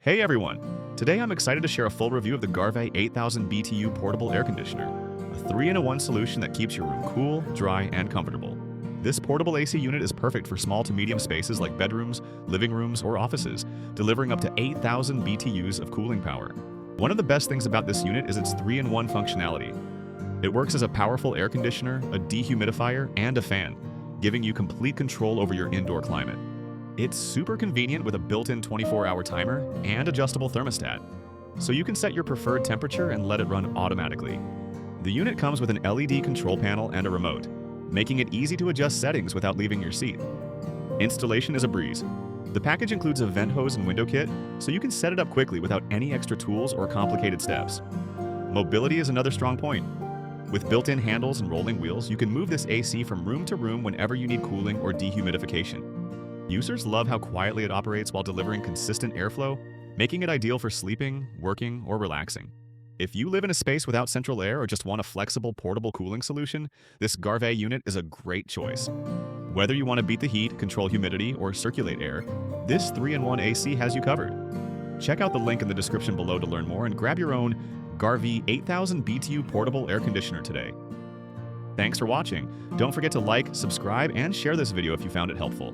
Hey everyone! Today I'm excited to share a full review of the Garvee 8000 BTU Portable Air Conditioner, a 3-in-1 solution that keeps your room cool, dry, and comfortable. This portable AC unit is perfect for small to medium spaces like bedrooms, living rooms, or offices, delivering up to 8,000 BTUs of cooling power. One of the best things about this unit is its 3-in-1 functionality. It works as a powerful air conditioner, a dehumidifier, and a fan, giving you complete control over your indoor climate. It's super convenient with a built-in 24-hour timer and adjustable thermostat, so you can set your preferred temperature and let it run automatically. The unit comes with an LED control panel and a remote, making it easy to adjust settings without leaving your seat. Installation is a breeze. The package includes a vent hose and window kit, so you can set it up quickly without any extra tools or complicated steps. Mobility is another strong point. With built-in handles and rolling wheels, you can move this AC from room to room whenever you need cooling or dehumidification. Users love how quietly it operates while delivering consistent airflow, making it ideal for sleeping, working, or relaxing. If you live in a space without central air or just want a flexible portable cooling solution, this Garvee unit is a great choice. Whether you want to beat the heat, control humidity, or circulate air, this 3-in-1 AC has you covered. Check out the link in the description below to learn more and grab your own Garvee 8000 BTU Portable Air Conditioner today. Thanks for watching. Don't forget to like, subscribe, and share this video if you found it helpful.